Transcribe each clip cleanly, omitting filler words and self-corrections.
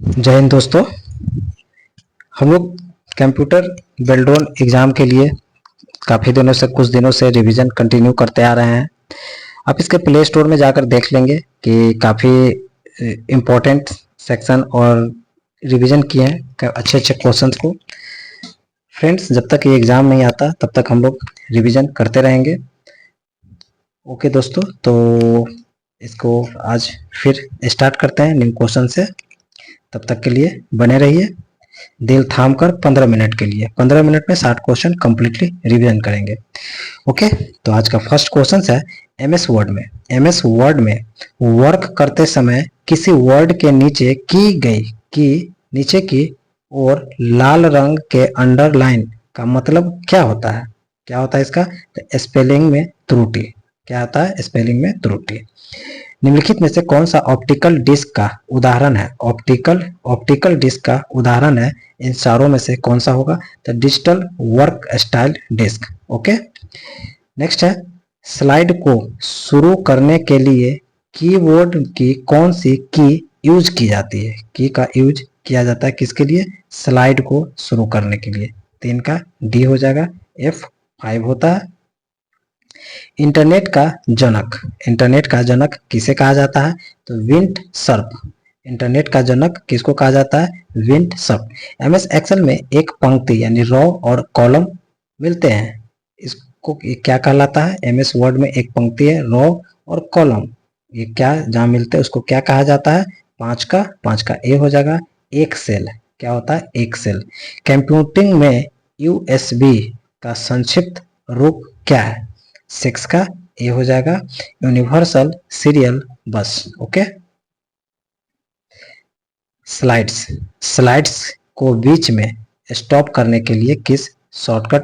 जय हिंद दोस्तों। हम लोग कंप्यूटर बेल्ड्रोन एग्ज़ाम के लिए काफ़ी दिनों से कुछ दिनों से रिवीजन कंटिन्यू करते आ रहे हैं। आप इसके प्ले स्टोर में जाकर देख लेंगे कि काफ़ी इम्पोर्टेंट सेक्शन और रिवीजन किए हैं अच्छे अच्छे क्वेश्चंस को। फ्रेंड्स, जब तक ये एग्ज़ाम नहीं आता तब तक हम लोग रिवीजन करते रहेंगे। ओके दोस्तों, तो इसको आज फिर स्टार्ट करते हैं न्यू क्वेश्चन से। तब तक के लिए बने रहिए दिल थाम कर 15 मिनट के लिए। 15 मिनट में 60 क्वेश्चन कंप्लीटली रिवीजन करेंगे। ओके, तो आज का फर्स्ट क्वेश्चन है एमएस वर्ड में। एमएस वर्ड में वर्क करते समय किसी वर्ड के नीचे की और लाल रंग के अंडरलाइन का मतलब क्या होता है? क्या होता है इसका? तो स्पेलिंग में त्रुटि। क्या होता है? स्पेलिंग में त्रुटि। निम्नलिखित में से कौन सा ऑप्टिकल डिस्क का उदाहरण है? ऑप्टिकल डिस्क का उदाहरण है इन चारों में से कौन सा होगा? तो digital work style disk. Okay, next है स्लाइड को शुरू करने के लिए कीबोर्ड की कौन सी की यूज की जाती है? की का यूज किया जाता है किसके लिए? स्लाइड को शुरू करने के लिए। तो इनका डी हो जाएगा, F5 होता है। इंटरनेट का जनक किसे कहा जाता है? तो विंड सर्फ। इंटरनेट का जनक किसको कहा जाता है? Wind Surf. एमएस एक्सेल में एक पंक्ति यानी रो और कॉलम मिलते हैं, इसको क्या कहलाता है? एमएस वर्ड में एक पंक्ति है, रो और कॉलम, ये क्या जहां मिलते हैं उसको क्या कहा जाता है? पांच का ए हो जाएगा। एक सेल क्या होता है? एक सेल। कंप्यूटिंग में यूएसबी का संक्षिप्त रूप क्या है? 6 का ए हो जाएगा, यूनिवर्सल सीरियल बस। ओके, स्लाइड्स को बीच में स्टॉप करने के लिए किस शॉर्टकट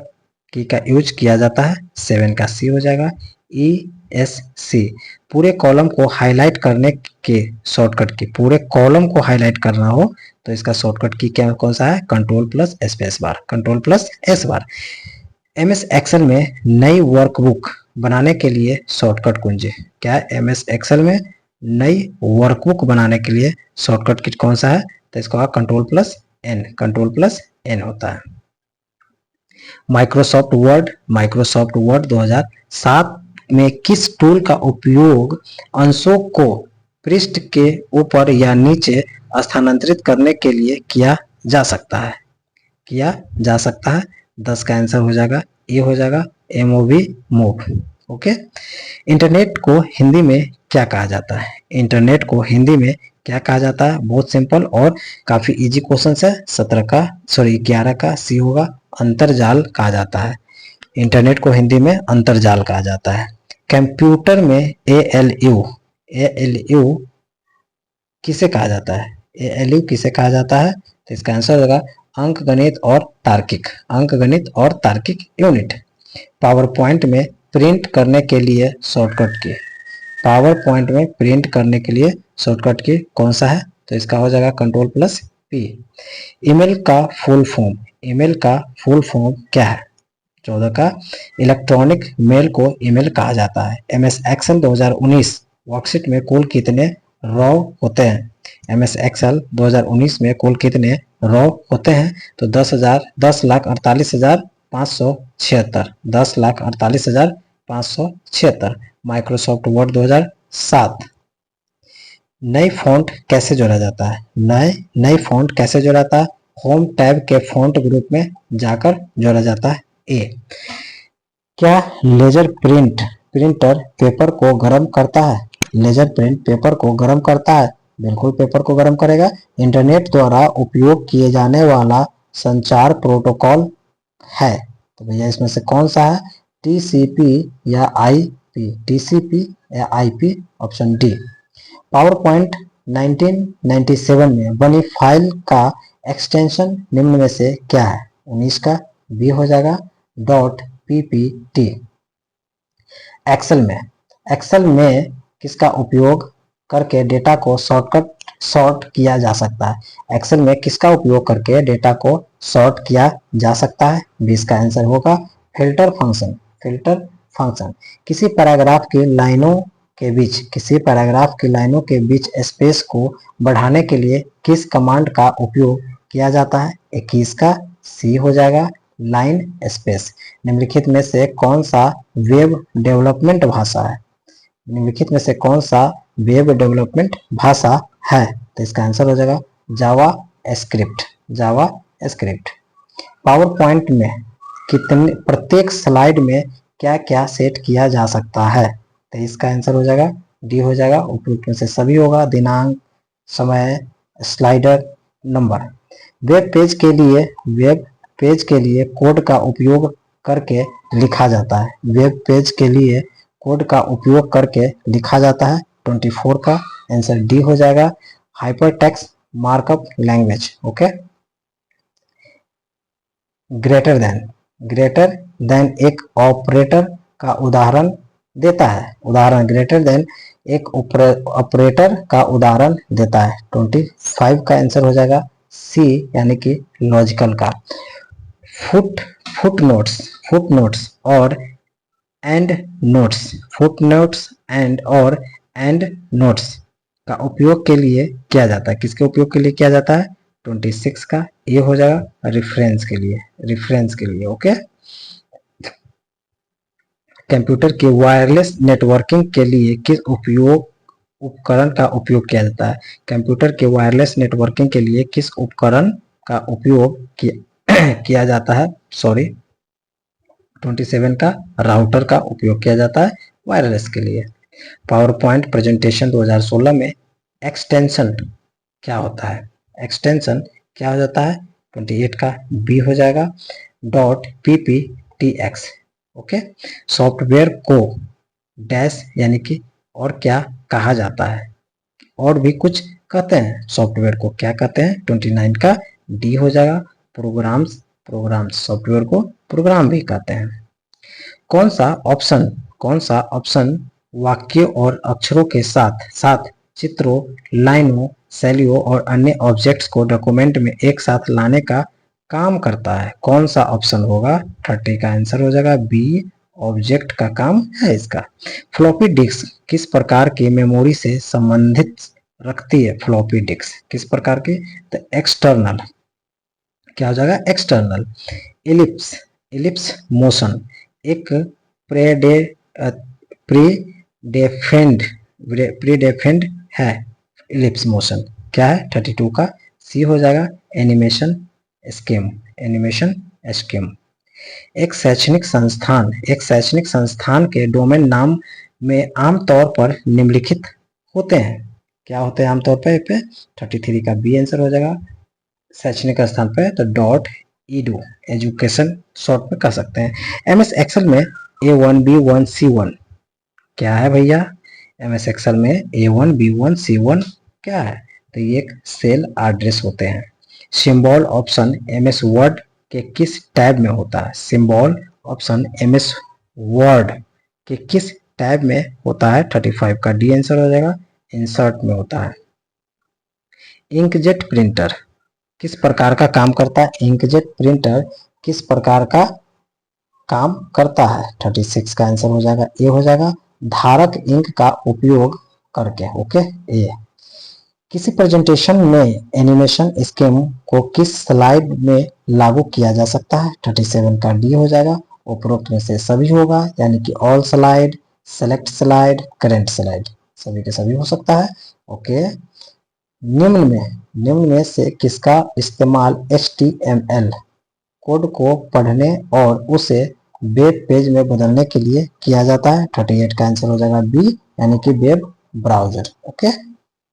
की का यूज किया जाता है? 7 का सी हो जाएगा, ESC। पूरे कॉलम को हाईलाइट करने के शॉर्टकट की, पूरे कॉलम को हाईलाइट करना हो तो इसका शॉर्टकट की क्या कौन सा है? Control plus space bar, control plus S bar. MS Excel में नई वर्कबुक बनाने के लिए शॉर्टकट कुंजी क्या है? एमएस एक्सेल में नई वर्कबुक बनाने के लिए शॉर्टकट की कौन सा है? तो इसका कंट्रोल प्लस एन होता है। माइक्रोसॉफ्ट वर्ड 2007 में किस टूल का उपयोग अंशों को पृष्ठ के ऊपर या नीचे स्थानांतरित करने के लिए किया जा सकता है? 10 का आंसर हो जाएगा, ए हो जाएगा, मूव। ओके, इंटरनेट को हिंदी में क्या कहा जाता है? इंटरनेट को हिंदी में क्या कहा जाता है? बहुत सिंपल और काफी इजी क्वेश्चन है। 11 का सी होगा, अंतरजाल कहा जाता है। इंटरनेट को हिंदी में अंतरजाल कहा जाता है। कंप्यूटर में ALU किसे कहा जाता है? ALU किसे कहा जाता है? तो इसका आंसर होगा अंकगणित और तार्किक यूनिट। पावर पॉइंट में प्रिंट करने के लिए शॉर्टकट की कौन सा है? तो इसका हो जाएगा कंट्रोल प्लस पी। ईमेल का फुल फॉर्म क्या है? 14 का इलेक्ट्रॉनिक मेल को ईमेल कहा जाता है। एमएस एक्सेल 2019 वर्कशीट में कुल कितने रो होते हैं? एमएस एक्सेल 2019 में कुल कितने रो होते हैं? तो 10,48,576। Microsoft word 2007। नई फॉन्ट कैसे जोड़ा जाता है? नई फॉन्ट कैसे जोड़ा जाता है? होम टैब के फॉन्ट ग्रुप में जाकर जोड़ा जाता है। ए। क्या लेजर प्रिंटर पेपर को गर्म करता है? लेजर प्रिंट पेपर को गर्म करता है, बिल्कुल पेपर को गर्म करेगा। इंटरनेट द्वारा उपयोग किए जाने वाला संचार प्रोटोकॉल है, तो भैया इसमें से कौन सा है? TCP या IP? Option D. Power point 1997 में बनी फाइल का एक्सटेंशन निम्न में से क्या है? 19 का बी हो जाएगा, .ppt। एक्सेल में किसका उपयोग करके डेटा को सॉर्ट किया जा सकता है? एक्सेल में किसका उपयोग करके डेटा को सॉर्ट किया जा सकता है? 20 का आंसर होगा फिल्टर फंक्शन। किसी पैराग्राफ की लाइनों के बीच, किसी पैराग्राफ की लाइनों के बीच स्पेस को बढ़ाने के लिए किस कमांड का उपयोग किया जाता है? 21 का सी हो जाएगा, लाइन स्पेस। निम्नलिखित में से कौन सा वेब डेवलपमेंट भाषा है? निम्नलिखित में से कौन सा वेब डेवलपमेंट भाषा है? तो इसका आंसर हो जाएगा जावा स्क्रिप्ट, जावा स्क्रिप्ट। पावर पॉइंट में कितने प्रत्येक स्लाइड में क्या क्या सेट किया जा सकता है? तो इसका आंसर हो जाएगा डी हो जाएगा, उपयुक्त में से सभी होगा, दिनांक, समय, स्लाइडर, नंबर। वेब पेज के लिए कोड का उपयोग करके लिखा जाता है। वेब पेज के लिए कोड का उपयोग करके लिखा जाता है। 24 का आंसर डी हो जाएगा, hypertext markup language. Okay. Greater than एक ऑपरेटर का उदाहरण देता है। उदाहरण ग्रेटर देन एक ऑपरेटर का उदाहरण देता है। 25 का आंसर हो जाएगा सी, यानी कि लॉजिकल का। फुटनोट्स और एंड नोट्स का उपयोग के लिए किया जाता है। किसके उपयोग के लिए किया जाता है? 26 का ये हो जाएगा, रेफरेंस के लिए। ओके। कंप्यूटर के वायरलेस नेटवर्किंग के लिए किस उपकरण का उपयोग किया जाता है? कंप्यूटर के वायरलेस नेटवर्किंग के लिए किस उपकरण का उपयोग किया जाता है? 27 का राउटर का उपयोग किया जाता है वायरलेस के लिए। पावर पॉइंट प्रेजेंटेशन 2016 में एक्सटेंशन क्या होता है? एक्सटेंशन क्या हो जाता है? 28 का बी हो जाएगा, .pptx। ओके। सॉफ्टवेयर को डैश यानी कि और क्या कहा जाता है? और भी कुछ कहते हैं। सॉफ्टवेयर को क्या कहते हैं? 29 का डी हो जाएगा, प्रोग्राम्स। सॉफ्टवेयर को प्रोग्राम भी कहते हैं। कौन सा ऑप्शन वाक्यों और अक्षरों के साथ साथ चित्रों, लाइनों, शैलियों और अन्य ऑब्जेक्ट्स को डॉक्यूमेंट में एक साथ लाने का काम करता है? कौन सा ऑप्शन होगा? 30 का आंसर हो जाएगा बी, ऑब्जेक्ट का काम है इसका। फ्लॉपी डिस्क किस प्रकार की मेमोरी से संबंधित रखती है? फ्लॉपी डिस्क किस प्रकार की? तो एक्सटर्नल। क्या हो जाएगा? एक्सटर्नल। इलिप्स मोशन एक प्रीडेफाइंड है। इलिप्स मोशन क्या है? 32 का सी हो जाएगा, एनिमेशन स्कीम। एक शैक्षणिक संस्थान के डोमेन नाम में आमतौर पर निम्नलिखित होते हैं। क्या होते हैं आमतौर पे? 33 का बी आंसर हो जाएगा, शैक्षणिक स्थान पे। तो .edu एजुकेशन शॉर्ट में कह सकते हैं। MS एक्सेल में A1 B1 C1 क्या है भैया? MS एक्सेल में A1 B1 C1 क्या है? तो ये एक सेल एड्रेस होते हैं। सिंबल ऑप्शन MS वर्ड के किस टैब में होता है? सिंबल ऑप्शन MS वर्ड के किस टैब में होता है? 35 का डी आंसर हो जाएगा, इंसर्ट में होता है। इंकजेट प्रिंटर किस प्रकार का काम करता है? इंकजेट प्रिंटर किस प्रकार का काम करता है? 36 का आंसर हो जाएगा ए हो जाएगा, धारक इंक का उपयोग करके। ओके। ए। किसी प्रेजेंटेशन में एनिमेशन स्कीम को किस स्लाइड में लागू किया जा सकता है? 37 का डी हो जाएगा, उपरोक्त में से सभी होगा, यानी कि all slide, select slide, current slide, सभी के सभी हो सकता है। ओके। निम्न में से किसका इस्तेमाल HTML कोड को पढ़ने और उसे वेब पेज में बदलने के लिए किया जाता है? 38 का आंसर हो जाएगा बी, यानी कि वेब ब्राउजर। ओके।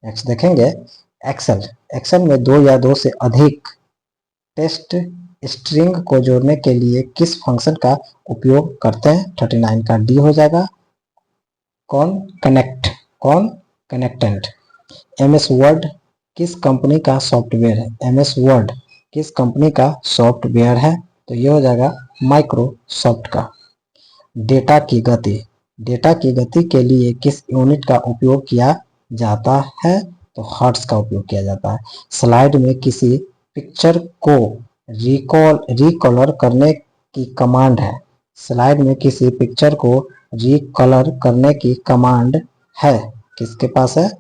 नेक्स्ट देखेंगे एक्सेल में 2 या 2 से अधिक टेक्स्ट स्ट्रिंग को जोड़ने के लिए किस फंक्शन का उपयोग करते हैं? 39 का डी हो जाएगा, कनेक्टेंट। MS वर्ड किस कंपनी का सॉफ्टवेयर है? MS वर्ड किस कंपनी का सॉफ्टवेयर है? तो ये हो जाएगा माइक्रोसॉफ्ट का। डेटा की गति के लिए किस यूनिट का उपयोग किया जाता है? तो हर्ट्ज का उपयोग किया जाता है। स्लाइड में किसी पिक्चर को रिकलर करने की कमांड है। स्लाइड में किसी पिक्चर को रिकलर करने की कमांड है, किसके पास है?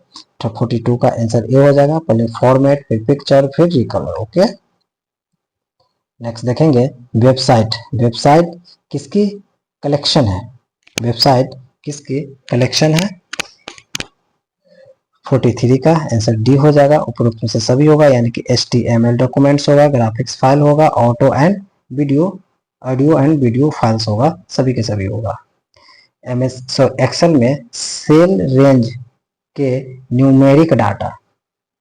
42 का आंसर ए हो जाएगा। पहले फॉर्मेट, फिर पिक्चर, फिर रिकलर। ओके, नेक्स्ट देखेंगे वेबसाइट। वेबसाइट किसकी कलेक्शन है? वेबसाइट किसकी कलेक्शन है? 43 का आंसर डी हो जाएगा। उपरोक्त में से सभी होगा, यानी कि HTML डॉक्यूमेंट्स होगा, ग्राफिक्स फाइल होगा, auto and video, audio and video files होगा, सभी के सभी होगा। एक्सेल में सेल रेंज के न्यूमेरिक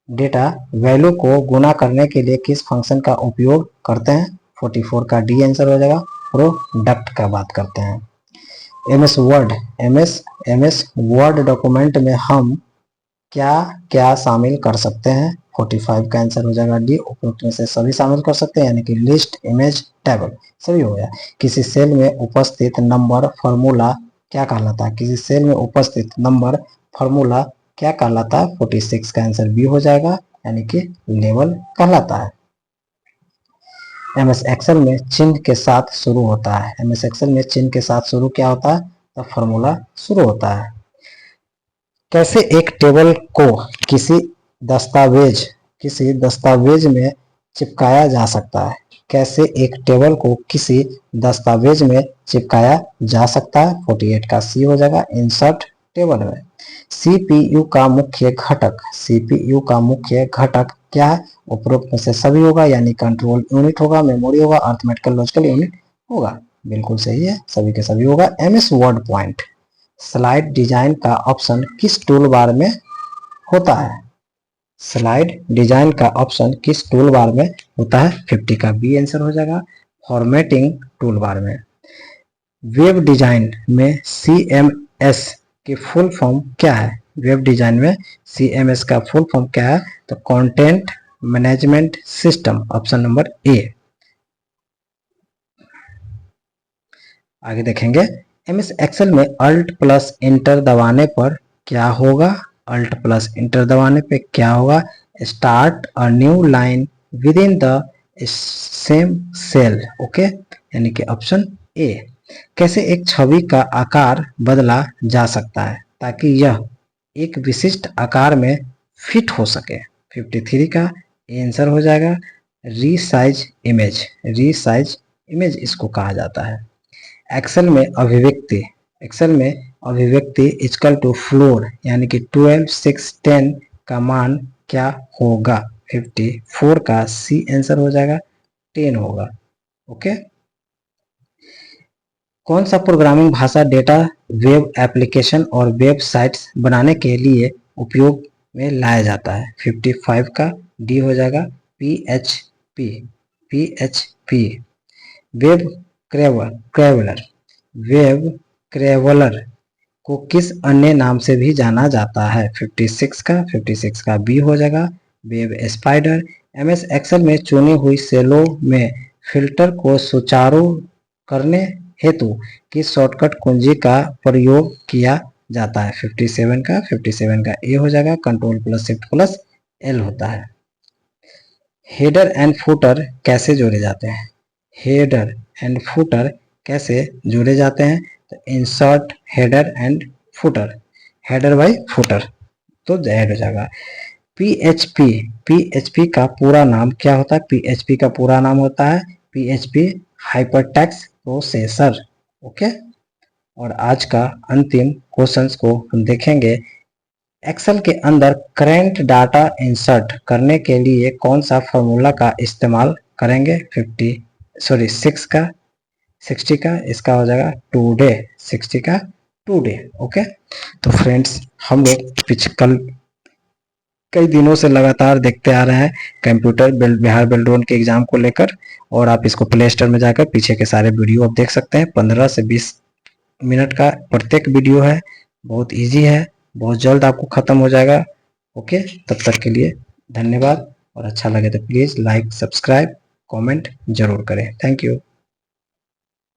डेटा वैल्यू को गुणा करने के लिए किस फंक्शन का उपयोग करते हैं? 44 का डी आंसर हो जाएगा। प्रोडक्ट का बात करते हैं। MS word, MS word document में हम क्या क्या शामिल कर सकते हैं? 45 का आंसर हो जाएगा डी। उपरोक्त में से सभी शामिल कर सकते हैं, यानी कि लिस्ट, इमेज, टेबल, सभी हो गया। किसी सेल में उपस्थित नंबर फॉर्मूला क्या कहलाता है? किसी सेल में उपस्थित नंबर फॉर्मूला क्या कहलाता है? 46 का आंसर बी हो जाएगा, यानी कि लेवल कहलाता है। एमएस एक्सेल में चिन्ह के साथ शुरू होता है। एमएस एक्सेल में चिन्ह के साथ शुरू क्या होता है? तो फॉर्मूला शुरू होता है। कैसे एक टेबल को किसी दस्तावेज में चिपकाया जा सकता है? कैसे एक टेबल को किसी दस्तावेज में चिपकाया जा सकता है? 48 का सी हो जाएगा, इंसर्ट टेबल में। सीपीयू का मुख्य घटक क्या है? उपरोक्त में से सभी होगा, यानी कंट्रोल यूनिट होगा, मेमोरी होगा, अर्थमेटिकल लॉजिकल यूनिट होगा। बिल्कुल सही है, सभी के सभी होगा। MS word point slide design का ऑप्शन किस टूल बार में होता है? स्लाइड डिजाइन का ऑप्शन किस टूल बार में होता है? 50 का बी आंसर हो जाएगा, फॉर्मेटिंग टूल बार में। वेब डिजाइन में CMS की फुल फॉर्म क्या है? वेब डिजाइन में CMS का फुल फॉर्म क्या है? तो content management system, option number A. आगे देखेंगे, एमएस एक्सेल में अल्ट प्लस इंटर दबाने पर क्या होगा? अल्ट प्लस इंटर दबाने पे क्या होगा? Start a new line within the same cell. Okay, यानी कि ऑप्शन ए। कैसे एक छवि का आकार बदला जा सकता है ताकि यह एक विशिष्ट आकार में फिट हो सके? 53 का आंसर हो जाएगा रीसाइज इमेज इसको कहा जाता है। एक्सेल में अभिव्यक्ति इक्वल टू फ्लोर, यानी कि 12, 6, 10 का मान क्या होगा? 54 का सी आंसर हो जाएगा, 10 होगा। ओके, कौन सा प्रोग्रामिंग भाषा डेटा वेब एप्लीकेशन और वेबसाइट्स बनाने के लिए उपयोग में लाया जाता है? 55 का डी हो जाएगा, PHP। वेब क्रेवलर को किस अन्य नाम से भी जाना जाता है? 56 का बी हो जाएगा, वेब स्पाइडर। एमएस एक्सेल में चुनी हुई सेलों में फिल्टर को सुचारू करने हेतु किस शॉर्टकट कुंजी का प्रयोग किया जाता है? 57 का ए हो जाएगा, control plus shift plus L होता है। हेडर एंड फुटर कैसे जोड़े जाते हैं? हेडर एंड फुटर कैसे जोड़े जाते हैं? तो insert header and footer, header by footer, तो ऐड हो जाएगा। पीएचपी का पूरा नाम क्या होता है? पीएचपी का पूरा नाम होता है पीएचपी हाइपरटेक्स्ट प्रोसेसर। ओके, और आज का अंतिम क्वेश्चंस को हम देखेंगे। एक्सेल के अंदर करंट डाटा इंसर्ट करने के लिए कौन सा फॉर्मूला का इस्तेमाल करेंगे? 60 का इसका हो जाएगा टुडे, 60 का टुडे। ओके, तो फ्रेंड्स, हम लोग कल कई दिनों से लगातार देखते आ रहे हैं कंप्यूटर बिहार बेल्ट्रॉन के एग्जाम को लेकर, और आप इसको प्ले स्टोर में जाकर पीछे के सारे वीडियो आप देख सकते हैं। 15 से 20 मिनट का प्रत्येक वीडियो है, बहुत इजी है, बहुत जल्द आपको खत्म हो जाएगा। ओके, तब तक के लिए धन्यवाद, और अच्छा लगे तो प्लीज़ लाइक, सब्सक्राइब, कमेंट जरूर करें। Thank you.